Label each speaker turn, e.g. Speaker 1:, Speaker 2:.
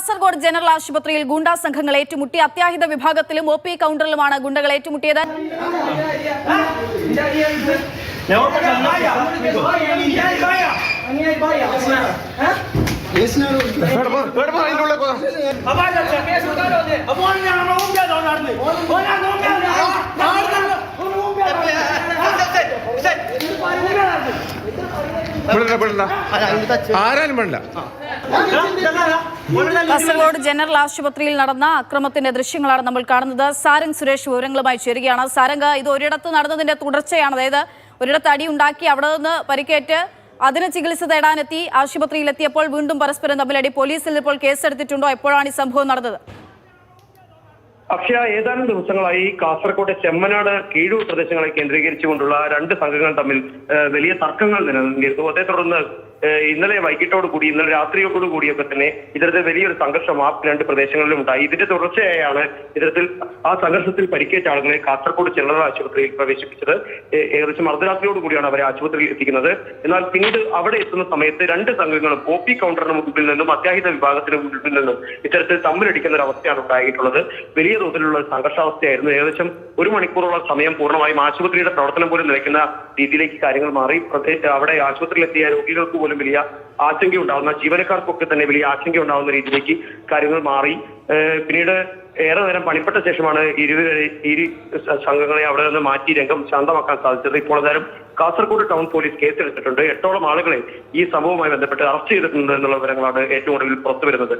Speaker 1: Kasaragod general ആശുപത്രിയിൽ ഗുണ്ടാ സംഘങ്ങൾ ഏറ്റുമുട്ടി. അത്യാഹിത വിഭാഗത്തിലും ഒ പി കൗണ്ടറിലുമാണ് ഗുണ്ടകൾ ഏറ്റുമുട്ടിയത്. കാസർഗോഡ് ജനറൽ ആശുപത്രിയിൽ നടന്ന അക്രമത്തിന്റെ ദൃശ്യങ്ങളാണ് നമ്മൾ കാണുന്നത്. സാരംഗ് സുരേഷ് വിവരങ്ങളുമായി ചേരുകയാണ്. സാരംഗ്, ഇത് ഒരിടത്ത് നടന്നതിന്റെ തുടർച്ചയാണ്. അതായത് ഒരിടത്ത് അടി ഉണ്ടാക്കി, അവിടെ നിന്ന് പരിക്കേറ്റ് അതിന് ചികിത്സ തേടാനെത്തി ആശുപത്രിയിൽ എത്തിയപ്പോൾ വീണ്ടും പരസ്പരം തമ്മിലടി. പോലീസിൽ ഇപ്പോൾ കേസെടുത്തിട്ടുണ്ടോ? എപ്പോഴാണ് ഈ സംഭവം നടന്നത്?
Speaker 2: അക്ഷയ, ഏതാനും ദിവസങ്ങളായി കാസർകോട്ടെ ചെമ്മനാട് കീഴൂർ പ്രദേശങ്ങളെ കേന്ദ്രീകരിച്ചുകൊണ്ടുള്ള രണ്ട് സംഘങ്ങൾ തമ്മിൽ വലിയ തർക്കങ്ങൾ നിലനിന്നിരുന്നു. അതേ തുടർന്ന് ഇന്നലെ വൈകിട്ടോടുകൂടി, ഇന്നലെ രാത്രിയോടുകൂടിയൊക്കെ തന്നെ ഇത്തരത്തിൽ വലിയൊരു സംഘർഷം ആ രണ്ട് പ്രദേശങ്ങളിലും ഉണ്ടായി. ഇതിന്റെ തുടർച്ചയായാണ് ഇത്തരത്തിൽ ആ സംഘർഷത്തിൽ പരിക്കേറ്റ ആളുകളെ കാസർഗോഡ് ജനറൽ ആശുപത്രിയിൽ പ്രവേശിപ്പിച്ചത്. ഏകദേശം അർദ്ധരാത്രിയോടുകൂടിയാണ് അവരെ ആശുപത്രിയിൽ എത്തിക്കുന്നത്. എന്നാൽ പിന്നീട് അവിടെ എത്തുന്ന സമയത്ത് രണ്ട് സംഘങ്ങളും ഒ പി കൗണ്ടറിന് മുമ്പിൽ നിന്നും അത്യാഹിത വിഭാഗത്തിന് മുമ്പിൽ നിന്നും ഇത്തരത്തിൽ തമ്മിലടിക്കുന്ന ഒരു അവസ്ഥയാണ് ഉണ്ടായിട്ടുള്ളത്. വലിയ തോതിലുള്ള സംഘർഷാവസ്ഥയായിരുന്നു. ഏകദേശം 1 മണിക്കൂറോളം സമയം പൂർണ്ണമായും ആശുപത്രിയുടെ പ്രവർത്തനം പോലും നിലയ്ക്കുന്ന രീതിയിലേക്ക് കാര്യങ്ങൾ മാറി. അവിടെ ആശുപത്രിയിലെത്തിയ രോഗികൾക്ക് പോലും വലിയ ആശങ്കയുണ്ടാവുന്ന, ജീവനക്കാർക്കൊക്കെ തന്നെ വലിയ ആശങ്കയുണ്ടാവുന്ന രീതിയിലേക്ക് കാര്യങ്ങൾ മാറി. പിന്നീട് ഏറെ നേരം പണിപ്പെട്ട ശേഷമാണ് ഇരു സംഘങ്ങളെ അവിടെ നിന്ന് മാറ്റി രംഗം ശാന്തമാക്കാൻ സാധിച്ചത്. ഇപ്പോൾ നേരം കാസർഗോഡ് ടൗൺ പോലീസ് കേസെടുത്തിട്ടുണ്ട്. 8ഓളം ആളുകളെ ഈ സംഭവവുമായി ബന്ധപ്പെട്ട് അറസ്റ്റ് ചെയ്തിട്ടുണ്ട് എന്നുള്ള വിവരങ്ങളാണ് ഏറ്റവും ഒടുവിൽ പുറത്തുവരുന്നത്.